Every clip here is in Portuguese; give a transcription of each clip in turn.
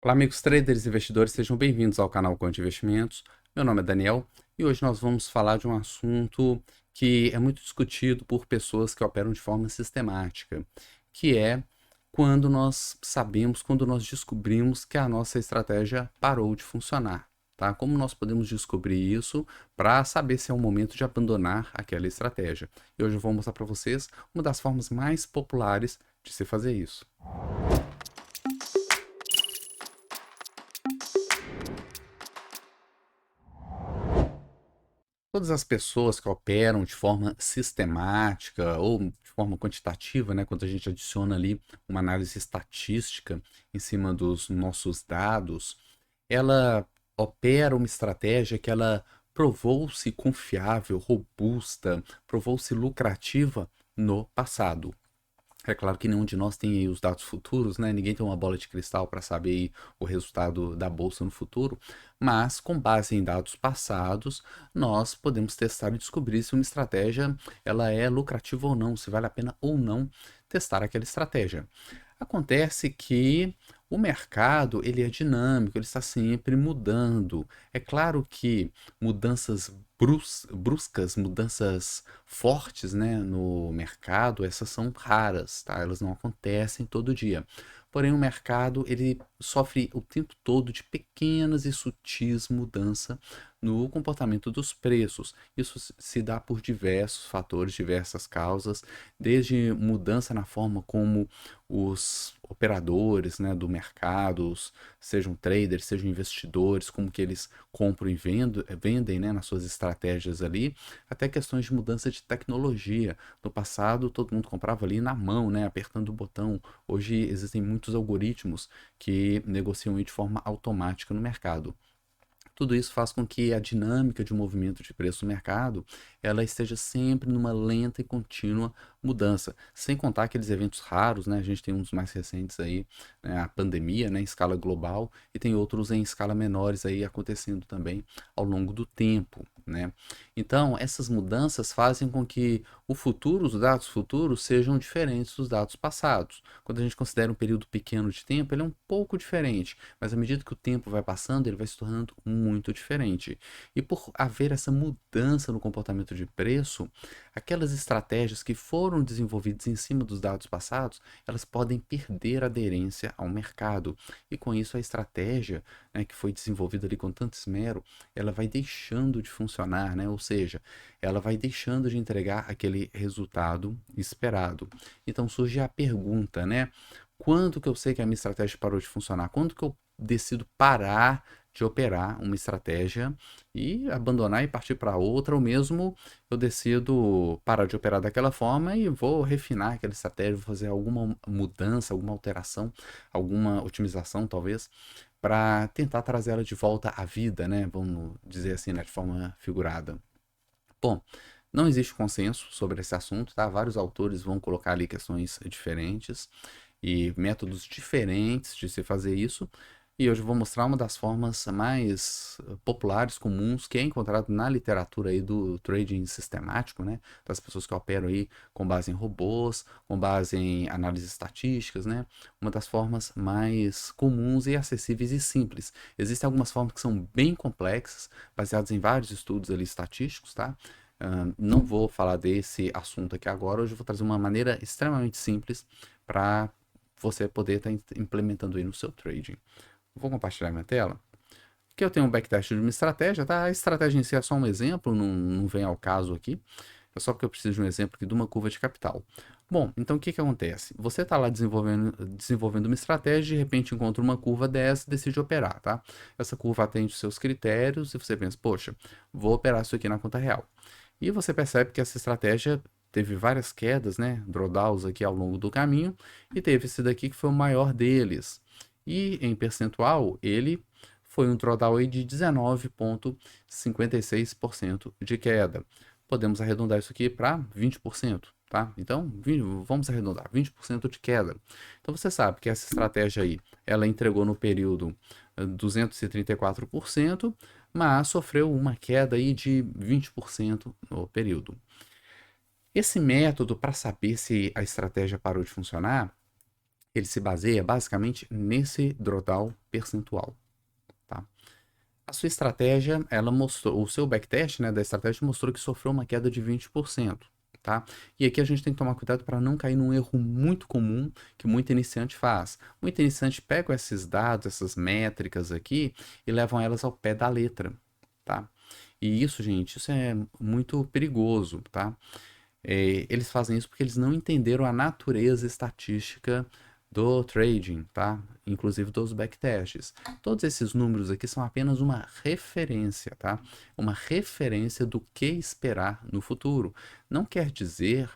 Olá, amigos traders e investidores, sejam bem-vindos ao canal Quant Investimentos. Meu nome é Daniel e hoje nós vamos falar de um assunto que é muito discutido por pessoas que operam de forma sistemática, que é quando nós sabemos, quando nós descobrimos que a nossa estratégia parou de funcionar. Tá? Como nós podemos descobrir isso para saber se é o momento de abandonar aquela estratégia? E hoje eu vou mostrar para vocês uma das formas mais populares de se fazer isso. Todas as pessoas que operam de forma sistemática ou de forma quantitativa, né, quando a gente adiciona ali uma análise estatística em cima dos nossos dados, ela opera uma estratégia que ela provou-se confiável, robusta, provou-se lucrativa no passado. É claro que nenhum de nós tem aí os dados futuros, né? Ninguém tem uma bola de cristal para saber aí o resultado da bolsa no futuro, mas com base em dados passados, nós podemos testar e descobrir se uma estratégia ela é lucrativa ou não, se vale a pena ou não testar aquela estratégia. Acontece que o mercado ele é dinâmico, ele está sempre mudando. É claro que mudanças bruscas, mudanças fortes, né, no mercado, essas são raras, tá? Elas não acontecem todo dia. Porém, o mercado ele sofre o tempo todo de pequenas e sutis mudanças no comportamento dos preços. Isso se dá por diversos fatores, diversas causas, desde mudança na forma como os operadores, né, do mercado, sejam traders, sejam investidores, como que eles compram e vendem, né, nas suas estratégias ali, até questões de mudança de tecnologia. No passado, todo mundo comprava ali na mão, né, apertando o botão. Hoje existem muitos algoritmos que negociam de forma automática no mercado. Tudo isso faz com que a dinâmica de movimento de preço no mercado ela esteja sempre numa lenta e contínua mudança, sem contar aqueles eventos raros, né? A gente tem uns mais recentes aí, né? A pandemia, né? Em escala global e tem outros em escala menores aí acontecendo também ao longo do tempo, né? Então, essas mudanças fazem com que o futuro, os dados futuros sejam diferentes dos dados passados. Quando a gente considera um período pequeno de tempo, ele é um pouco diferente, mas à medida que o tempo vai passando, ele vai se tornando muito diferente. E por haver essa mudança no comportamento de preço, aquelas estratégias que foram desenvolvidas em cima dos dados passados, elas podem perder aderência ao mercado. E com isso a estratégia, né, que foi desenvolvida ali com tanto esmero, ela vai deixando de funcionar, né? Ou seja, ela vai deixando de entregar aquele resultado esperado. Então surge a pergunta, né? Quando que eu sei que a minha estratégia parou de funcionar? Quando que eu decido parar de operar uma estratégia e abandonar e partir para outra, ou mesmo eu decido parar de operar daquela forma e vou refinar aquela estratégia, vou fazer alguma mudança, alguma alteração, alguma otimização talvez, para tentar trazer ela de volta à vida, né? Vamos dizer assim, né? De forma figurada. Bom, não existe consenso sobre esse assunto, tá? Vários autores vão colocar ali questões diferentes e métodos diferentes de se fazer isso. E hoje eu vou mostrar uma das formas mais populares, comuns, que é encontrado na literatura aí do trading sistemático, né? Das pessoas que operam aí com base em robôs, com base em análises estatísticas, né? Uma das formas mais comuns e acessíveis e simples. Existem algumas formas que são bem complexas, baseadas em vários estudos ali estatísticos, tá? Não vou falar desse assunto aqui agora, hoje eu vou trazer uma maneira extremamente simples para você poder estar implementando aí no seu trading. Vou compartilhar minha tela. Aqui eu tenho um backtest de uma estratégia, tá? A estratégia em si é só um exemplo, não vem ao caso aqui. É só porque eu preciso de um exemplo aqui de uma curva de capital. Bom, então o que que acontece? Você está lá desenvolvendo uma estratégia, de repente encontra uma curva dessa e decide operar, tá? Essa curva atende os seus critérios e você pensa, poxa, vou operar isso aqui na conta real. E você percebe que essa estratégia teve várias quedas, né? Drawdowns aqui ao longo do caminho, e teve esse daqui que foi o maior deles. E em percentual, ele foi um drawdown aí de 19,56% de queda. Podemos arredondar isso aqui para 20%, tá? Então, vamos arredondar, 20% de queda. Então você sabe que essa estratégia aí, ela entregou no período 234%, mas sofreu uma queda aí de 20% no período. Esse método para saber se a estratégia parou de funcionar, ele se baseia basicamente nesse drawdown percentual, tá? A sua estratégia, ela mostrou, o seu backtest, né, da estratégia mostrou que sofreu uma queda de 20%, tá? E aqui a gente tem que tomar cuidado para não cair num erro muito comum que muito iniciante faz. Muito iniciante pega esses dados, essas métricas aqui e levam elas ao pé da letra, tá? E isso, gente, isso é muito perigoso, tá? Eles fazem isso porque eles não entenderam a natureza estatística do trading, tá? Inclusive dos backtests. Todos esses números aqui são apenas uma referência, tá? Uma referência do que esperar no futuro. Não quer dizer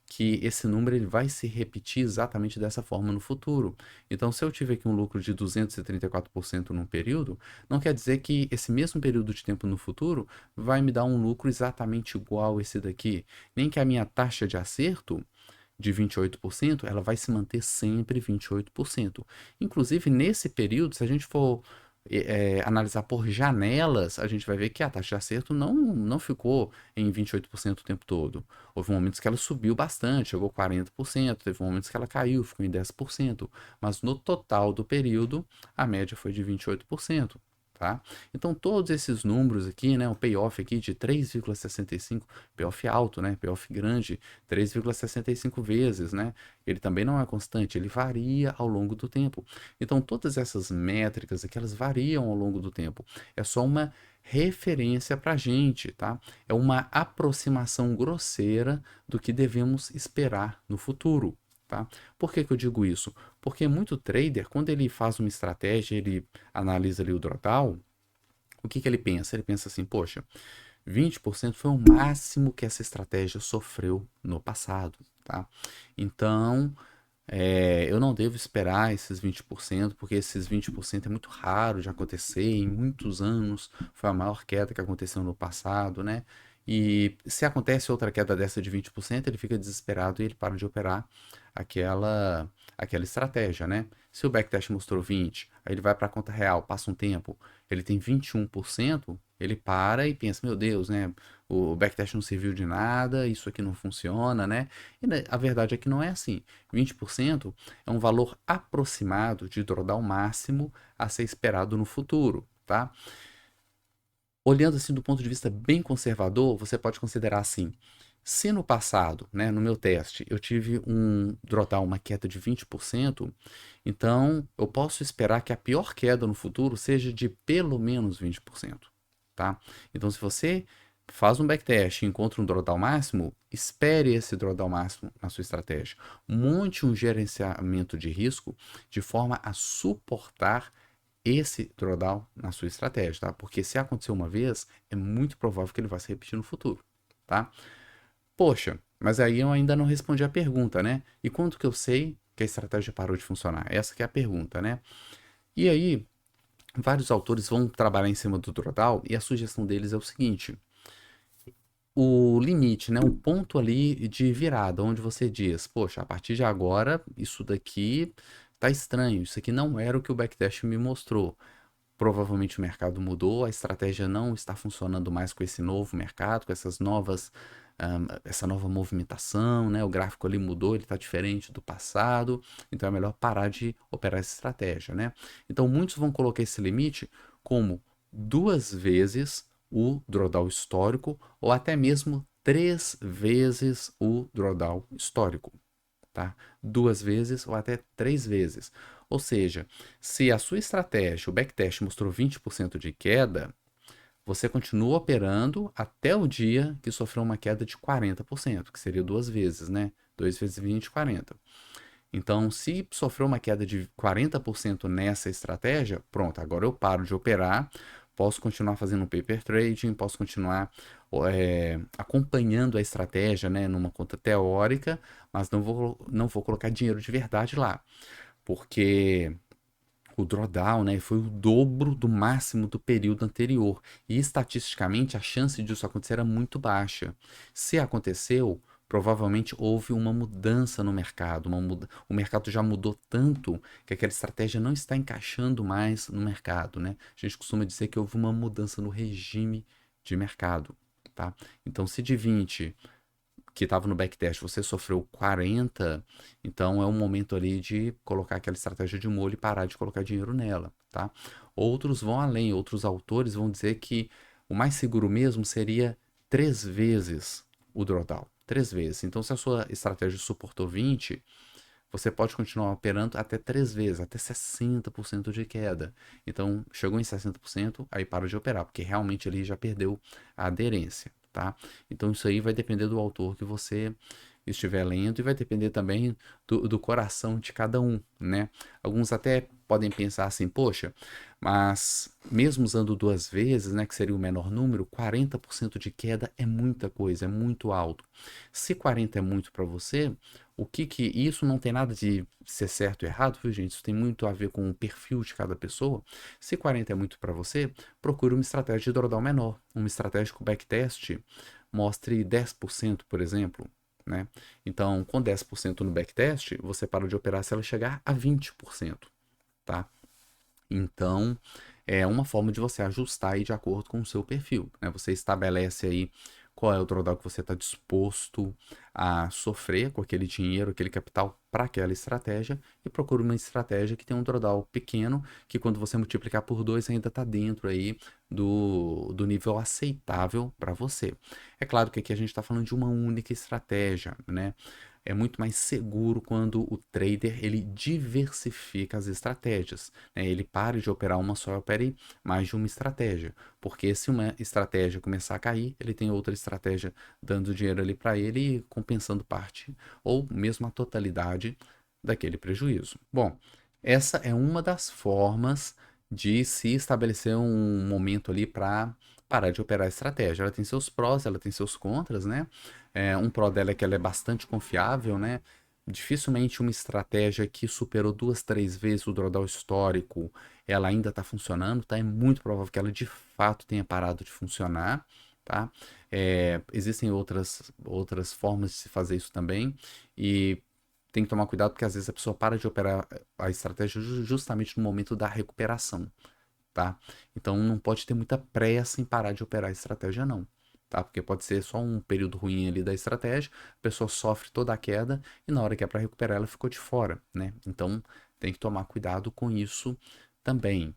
que esse número ele vai se repetir exatamente dessa forma no futuro. Então, se eu tive aqui um lucro de 234% num período, não quer dizer que esse mesmo período de tempo no futuro vai me dar um lucro exatamente igual esse daqui. Nem que a minha taxa de acerto de 28%, ela vai se manter sempre 28%. Inclusive, nesse período, se a gente for analisar por janelas, a gente vai ver que a taxa de acerto não ficou em 28% o tempo todo. Houve momentos que ela subiu bastante, chegou a 40%, teve momentos que ela caiu, ficou em 10%, mas no total do período, a média foi de 28%. Tá? Então, todos esses números aqui, né, o payoff aqui de 3,65, payoff alto, né, payoff grande, 3,65 vezes, né, ele também não é constante, ele varia ao longo do tempo. Então, todas essas métricas aqui, elas variam ao longo do tempo. É só uma referência para a gente, tá? É uma aproximação grosseira do que devemos esperar no futuro. Tá? Por que que eu digo isso? Porque muito trader, quando ele faz uma estratégia, ele analisa ali o drawdown, o que que ele pensa? Ele pensa assim, poxa, 20% foi o máximo que essa estratégia sofreu no passado, tá? Então, eu não devo esperar esses 20%, porque esses 20% é muito raro de acontecer, em muitos anos foi a maior queda que aconteceu no passado, né? E se acontece outra queda dessa de 20%, ele fica desesperado e ele para de operar aquela, aquela estratégia, né? Se o backtest mostrou 20, aí ele vai para a conta real, passa um tempo, ele tem 21%, ele para e pensa, meu Deus, né? O backtest não serviu de nada, isso aqui não funciona, né? E a verdade é que não é assim. 20% é um valor aproximado de drawdown máximo a ser esperado no futuro, tá? Olhando assim do ponto de vista bem conservador, você pode considerar assim: se no passado, né, no meu teste, eu tive um drawdown, uma queda de 20%, então eu posso esperar que a pior queda no futuro seja de pelo menos 20%, tá? Então, se você faz um backtest e encontra um drawdown máximo, espere esse drawdown máximo na sua estratégia. Monte um gerenciamento de risco de forma a suportar esse drawdown na sua estratégia, tá? Porque se acontecer uma vez, é muito provável que ele vai se repetir no futuro, tá? Poxa, mas aí eu ainda não respondi a pergunta, né? E quando que eu sei que a estratégia parou de funcionar? Essa que é a pergunta, né? E aí, vários autores vão trabalhar em cima do drawdown e a sugestão deles é o seguinte: o limite, né, um ponto ali de virada, onde você diz, poxa, a partir de agora, isso daqui tá estranho, isso aqui não era o que o backtest me mostrou. Provavelmente o mercado mudou, a estratégia não está funcionando mais com esse novo mercado, com essas novas, essa nova movimentação, né? O gráfico ali mudou, ele está diferente do passado, então é melhor parar de operar essa estratégia, né? Então muitos vão colocar esse limite como 2 vezes o drawdown histórico ou até mesmo 3 vezes o drawdown histórico, tá? 2 vezes ou até 3 vezes. Ou seja, se a sua estratégia, o backtest mostrou 20% de queda, você continua operando até o dia que sofreu uma queda de 40%, que seria 2 vezes, né? 2 vezes 20, 40. Então, se sofreu uma queda de 40% nessa estratégia, pronto, agora eu paro de operar, posso continuar fazendo paper trading, posso continuar acompanhando a estratégia, né, numa conta teórica, mas não vou colocar dinheiro de verdade lá, porque o drawdown, né, foi o dobro do máximo do período anterior. E estatisticamente a chance disso acontecer era muito baixa. Se aconteceu, provavelmente houve uma mudança no mercado. O mercado já mudou tanto que aquela estratégia não está encaixando mais no mercado, né? A gente costuma dizer que houve uma mudança no regime de mercado, tá? Então, se de 20 que estava no backtest, você sofreu 40, então é um momento ali de colocar aquela estratégia de molho e parar de colocar dinheiro nela, tá? Outros vão além, outros autores vão dizer que o mais seguro mesmo seria 3 vezes o drawdown, 3 vezes. Então, se a sua estratégia suportou 20, você pode continuar operando até 3 vezes, até 60% de queda. Então, chegou em 60%, aí para de operar, porque realmente ele já perdeu a aderência, tá? Então, isso aí vai depender do autor que você estiver lendo e vai depender também do coração de cada um, né? Alguns até podem pensar assim, poxa, mas mesmo usando 2 vezes, né, que seria o menor número, 40% de queda é muita coisa, é muito alto. Se 40 é muito para você, o que isso não tem nada de ser certo ou errado, viu, gente? Isso tem muito a ver com o perfil de cada pessoa. Se 40 é muito para você, procure uma estratégia de drawdown menor. Uma estratégia com backtest mostre 10%, por exemplo, né? Então, com 10% no backtest, você para de operar se ela chegar a 20%, tá? Então, é uma forma de você ajustar aí de acordo com o seu perfil, né? Você estabelece aí qual é o drawdown que você está disposto a sofrer com aquele dinheiro, aquele capital para aquela estratégia e procura uma estratégia que tem um drawdown pequeno, que quando você multiplicar por 2 ainda está dentro aí do nível aceitável para você. É claro que aqui a gente está falando de uma única estratégia, né? É muito mais seguro quando o trader ele diversifica as estratégias, né? Ele para de operar uma só e opere mais de uma estratégia, porque se uma estratégia começar a cair, ele tem outra estratégia dando dinheiro ali para ele e compensando parte ou mesmo a totalidade daquele prejuízo. Bom, essa é uma das formas de se estabelecer um momento ali para parar de operar a estratégia. Ela tem seus prós, ela tem seus contras, né? Um pró dela é que ela é bastante confiável, né? Dificilmente uma estratégia que superou 2, 3 vezes o drawdown histórico, ela ainda está funcionando, tá? É muito provável que ela de fato tenha parado de funcionar, tá? Existem outras formas de se fazer isso também e tem que tomar cuidado porque às vezes a pessoa para de operar a estratégia justamente no momento da recuperação, tá? Então não pode ter muita pressa em parar de operar a estratégia não, tá? Porque pode ser só um período ruim ali da estratégia, a pessoa sofre toda a queda e na hora que é para recuperar ela ficou de fora, né? Então tem que tomar cuidado com isso também.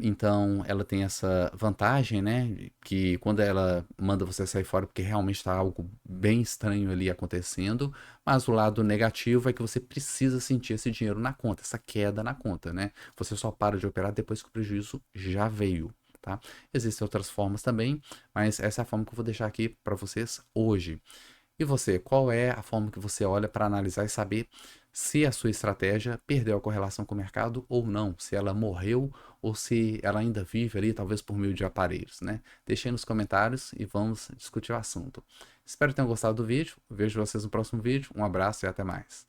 Então, ela tem essa vantagem, né? Que quando ela manda você sair fora, porque realmente está algo bem estranho ali acontecendo, mas o lado negativo é que você precisa sentir esse dinheiro na conta, essa queda na conta, né? Você só para de operar depois que o prejuízo já veio, tá? Existem outras formas também, mas essa é a forma que eu vou deixar aqui para vocês hoje. E você, qual é a forma que você olha para analisar e saber se a sua estratégia perdeu a correlação com o mercado ou não? Se ela morreu ou se ela ainda vive ali, talvez por meio de aparelhos, né? Deixe aí nos comentários e vamos discutir o assunto. Espero que tenham gostado do vídeo. Vejo vocês no próximo vídeo. Um abraço e até mais.